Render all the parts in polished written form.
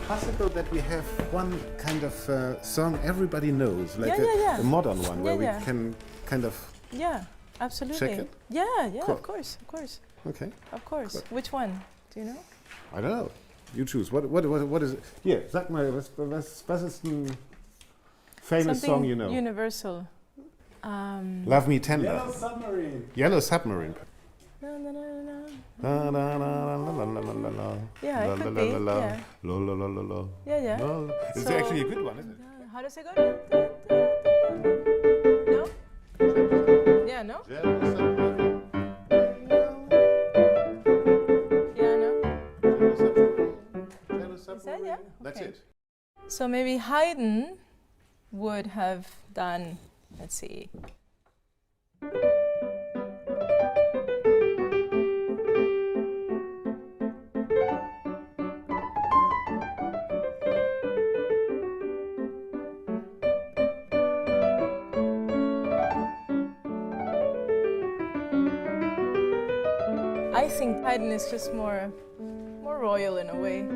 possible that we have one kind of song everybody knows, like a modern one, where we can kind of absolutely check it? Cool. Of course. Okay. Of course. Good. Which one? Do you know? I don't know. You choose. What is it? Hier, sag mal, was ist ein famous song you know? Universal. Love Me Tender. Yellow Submarine. Yellow Submarine. No. La la la la la la la la la. Yeah, it could be. Yeah. La la la la la. Yeah. It's So- actually a good one, isn't it? How does it go? No? Yeah, no? Yellow Submarine. Yeah, no? Yellow Submarine. Yellow Is that, Submarine. yeah? That's Okay. it. So maybe Haydn would have done, let's see. I think Haydn is just more royal in a way.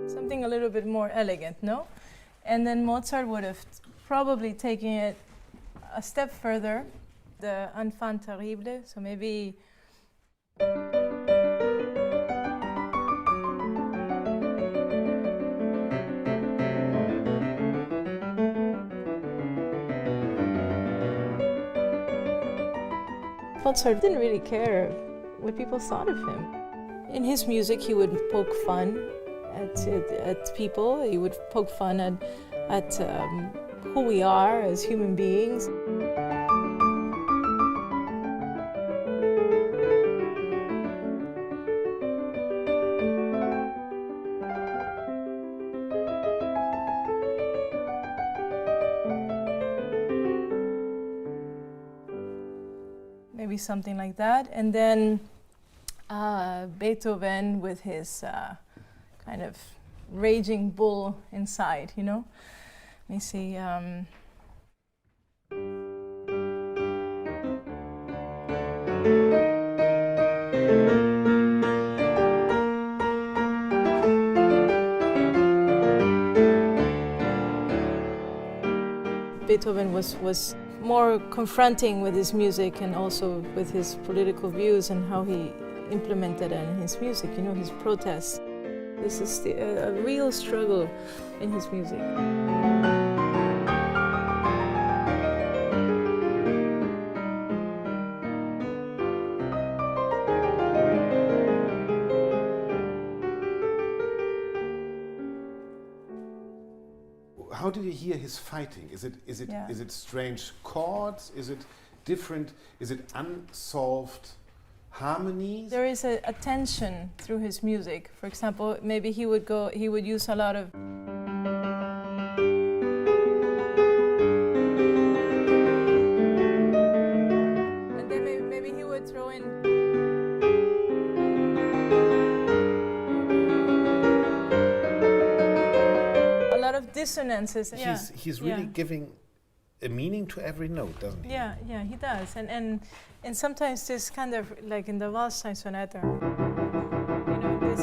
Something a little bit more elegant, no? And then Mozart would have probably taken it a step further, the Enfant Terrible, so maybe Mozart didn't really care what people thought of him. In his music, he would poke fun at people. He would poke fun at who we are as human beings. Maybe something like that. And then Beethoven with his kind of raging bull inside, you know? Let me see. Beethoven was more confronting with his music and also with his political views and how he implemented it in his music, you know, his protests. This is a real struggle in his music. How do you hear his fighting? Is it strange chords? Is it different? Is it unsolved harmonies? There is a tension through his music. For example, maybe he would use a lot of and then maybe he would throw in a lot of dissonances. He's really giving a meaning to every note, doesn't he? Yeah, he does. And sometimes this kind of like in the Walstein Sonata, you know, this.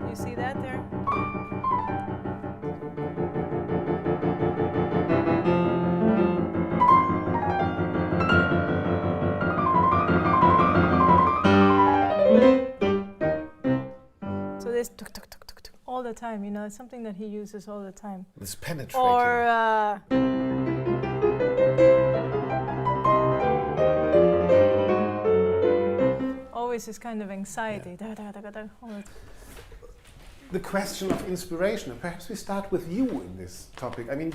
You see that there? So this tuk, tuk, tuk, tuk, tuk, all the time, you know, it's something that he uses all the time. It's penetrating. Or always this kind of anxiety. Da, da, da, da, da, all the The question of inspiration, and perhaps we start with you in this topic. I mean,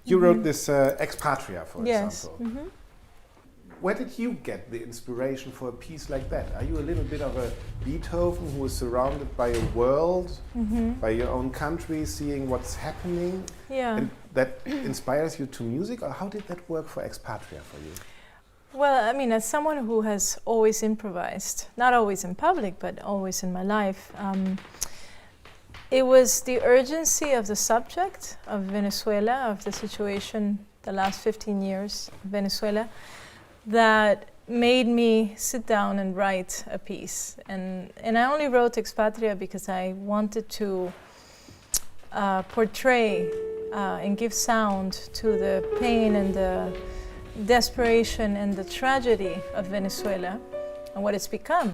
you wrote this Ex Patria, for example. Mm-hmm. Where did you get the inspiration for a piece like that? Are you a little bit of a Beethoven who is surrounded by a world, by your own country, seeing what's happening? Yeah. And that inspires you to music, or how did that work for Ex Patria for you? Well, I mean, as someone who has always improvised, not always in public, but always in my life, it was the urgency of the subject of Venezuela, of the situation, the last 15 years of Venezuela, that made me sit down and write a piece. And I only wrote Expatria because I wanted to portray and give sound to the pain and the desperation and the tragedy of Venezuela and what it's become.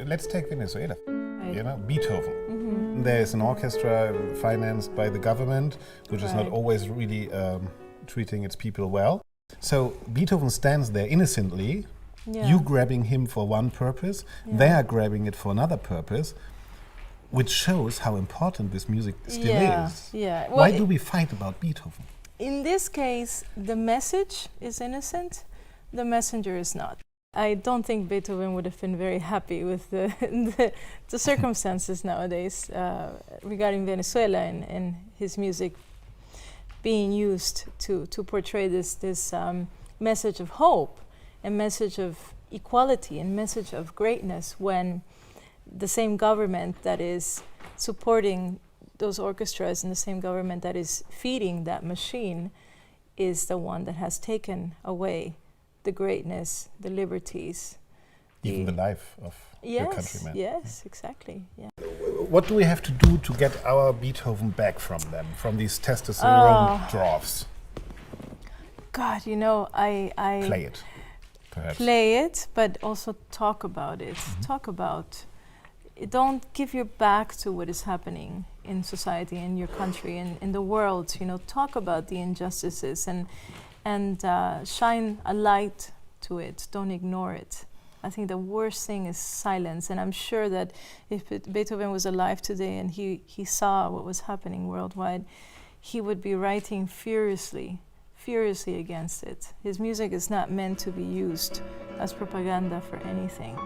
Let's take Venezuela. Right. You know, Beethoven. There's an orchestra financed by the government, which is not always really treating its people well. So Beethoven stands there innocently, you grabbing him for one purpose, they are grabbing it for another purpose, which shows how important this music still is. Well, why do we fight about Beethoven? In this case, the message is innocent, the messenger is not. I don't think Beethoven would have been very happy with the circumstances nowadays regarding Venezuela and his music being used to portray this message of hope and message of equality and message of greatness, when the same government that is supporting those orchestras and the same government that is feeding that machine is the one that has taken away the greatness, the liberties. Even the life of your countrymen. Yes, exactly. Yeah. What do we have to do to get our Beethoven back from them, from these testosterone dwarfs? God, you know, I Play it, perhaps. Play it, but also talk about it. Talk about it. Don't give your back to what is happening in society, in your country, in the world. You know, talk about the injustices and shine a light to it. Don't ignore it. I think the worst thing is silence, and I'm sure that if Beethoven was alive today and he saw what was happening worldwide, he would be writing furiously against it. His music is not meant to be used as propaganda for anything.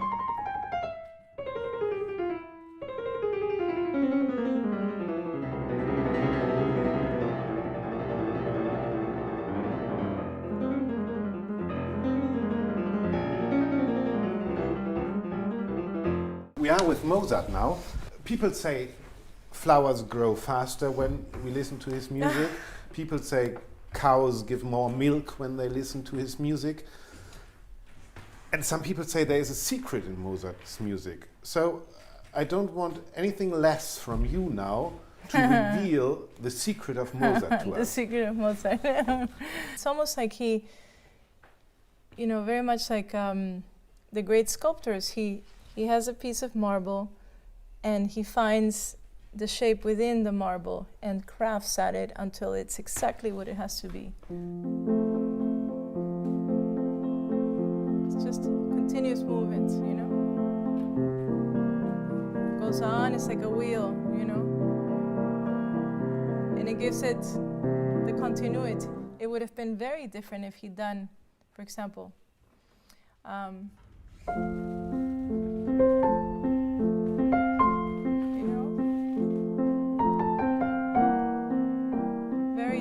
We are with Mozart now. People say flowers grow faster when we listen to his music. People say cows give more milk when they listen to his music. And some people say there is a secret in Mozart's music. So I don't want anything less from you now to reveal the secret of Mozart to us. The secret of Mozart. It's almost like he, you know, very much like the great sculptors. He has a piece of marble and he finds the shape within the marble and crafts at it until it's exactly what it has to be. It's just continuous movement, you know? It goes on, it's like a wheel, you know? And it gives it the continuity. It would have been very different if he'd done, for example,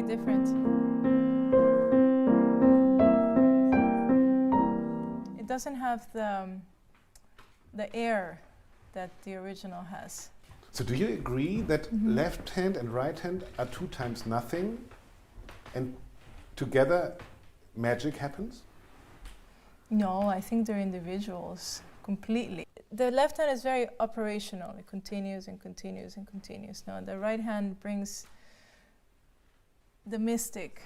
different. It doesn't have the air that the original has. So do you agree that left hand and right hand are 2 times nothing and together magic happens? No, I think they're individuals completely. The left hand is very operational. It continues and continues and continues. Now the right hand brings the mystic,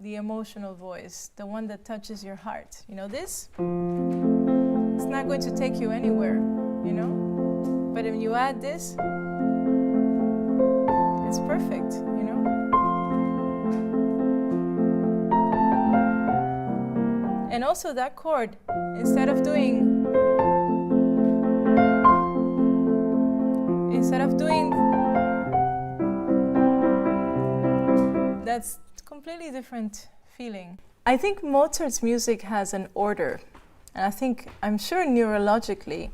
the emotional voice, the one that touches your heart. You know, this, it's not going to take you anywhere, you know? But when you add this, it's perfect, you know? And also that chord, instead of doing that's completely different feeling. I think Mozart's music has an order, and I'm sure neurologically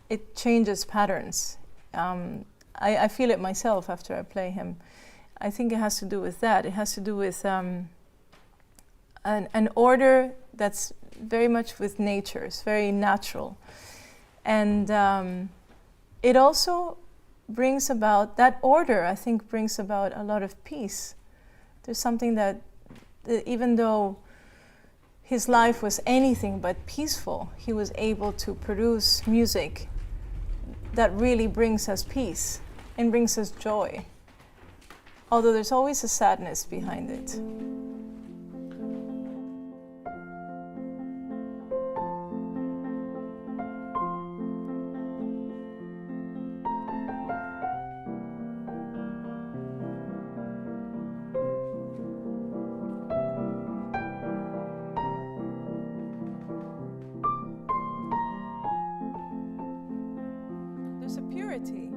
it changes patterns. I feel it myself after I play him. I think it has to do with that. It has to do with an order that's very much with nature. It's very natural. And it also brings about, that order I think brings about a lot of peace. There's something that even though his life was anything but peaceful, he was able to produce music that really brings us peace and brings us joy. Although there's always a sadness behind it. There's a purity